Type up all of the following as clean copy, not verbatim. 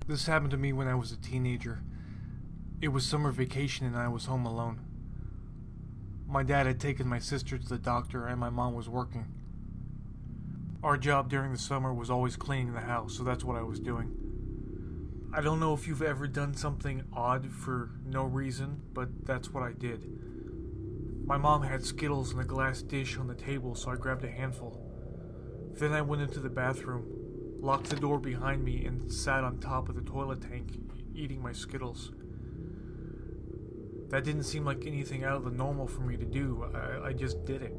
This happened to me when I was a teenager. It was summer vacation and I was home alone. My dad had taken my sister to the doctor and my mom was working. Our job during the summer was always cleaning the house, so that's what I was doing. I don't know if you've ever done something odd for no reason, but that's what I did. My mom had Skittles in a glass dish on the table, so I grabbed a handful. Then I went into the bathroom, locked the door behind me, and sat on top of the toilet tank, eating my Skittles. That didn't seem like anything out of the normal for me to do. I just did it.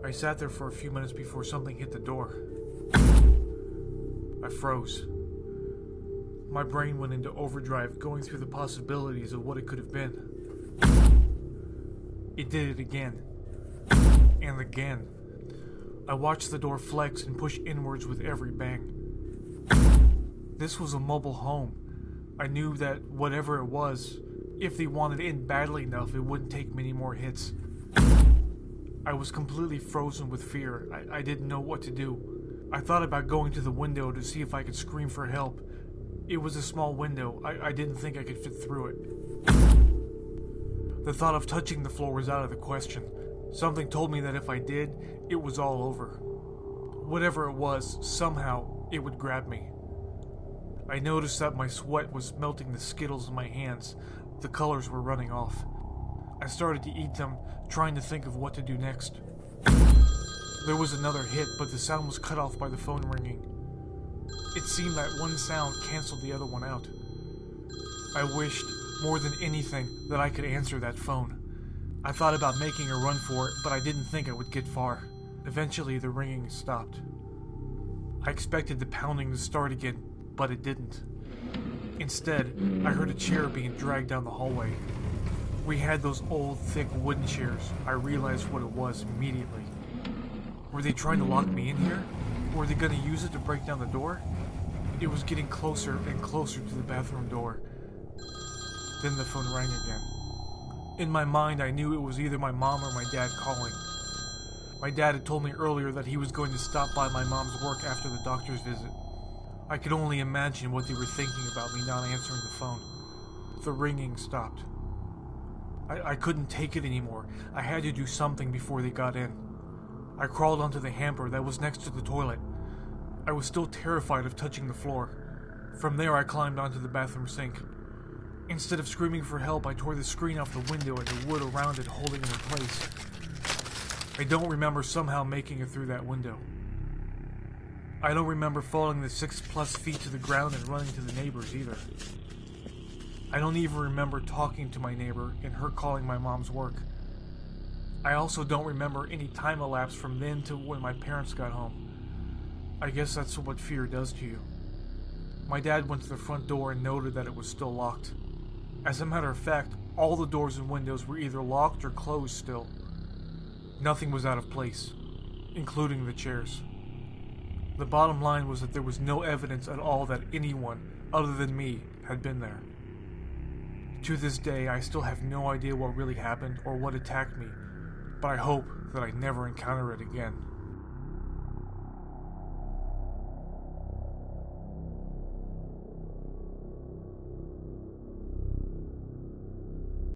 I sat there for a few minutes before something hit the door. I froze. My brain went into overdrive, going through the possibilities of what it could have been. It did it again. And again. I watched the door flex and push inwards with every bang. This was a mobile home. I knew that whatever it was, if they wanted in badly enough, it wouldn't take many more hits. I was completely frozen with fear. I didn't know what to do. I thought about going to the window to see if I could scream for help. It was a small window. I didn't think I could fit through it. The thought of touching the floor was out of the question. Something told me that if I did, it was all over. Whatever it was, somehow, it would grab me. I noticed that my sweat was melting the Skittles in my hands. The colors were running off. I started to eat them, trying to think of what to do next. There was another hit, but the sound was cut off by the phone ringing. It seemed that one sound canceled the other one out. I wished, more than anything, that I could answer that phone. I thought about making a run for it, but I didn't think I would get far. Eventually, the ringing stopped. I expected the pounding to start again, but it didn't. Instead, I heard a chair being dragged down the hallway. We had those old, thick wooden chairs. I realized what it was immediately. Were they trying to lock me in here? Were they going to use it to break down the door? It was getting closer and closer to the bathroom door. Then the phone rang again. In my mind, I knew it was either my mom or my dad calling. My dad had told me earlier that he was going to stop by my mom's work after the doctor's visit. I could only imagine what they were thinking about me not answering the phone. The ringing stopped. I couldn't take it anymore. I had to do something before they got in. I crawled onto the hamper that was next to the toilet. I was still terrified of touching the floor. From there, I climbed onto the bathroom sink. Instead of screaming for help, I tore the screen off the window and the wood around it, holding it in place. I don't remember somehow making it through that window. I don't remember falling the 6+ feet to the ground and running to the neighbors either. I don't even remember talking to my neighbor and her calling my mom's work. I also don't remember any time elapsed from then to when my parents got home. I guess that's what fear does to you. My dad went to the front door and noted that it was still locked. As a matter of fact, all the doors and windows were either locked or closed still. Nothing was out of place, including the chairs. The bottom line was that there was no evidence at all that anyone, other than me, had been there. To this day, I still have no idea what really happened or what attacked me, but I hope that I never encounter it again.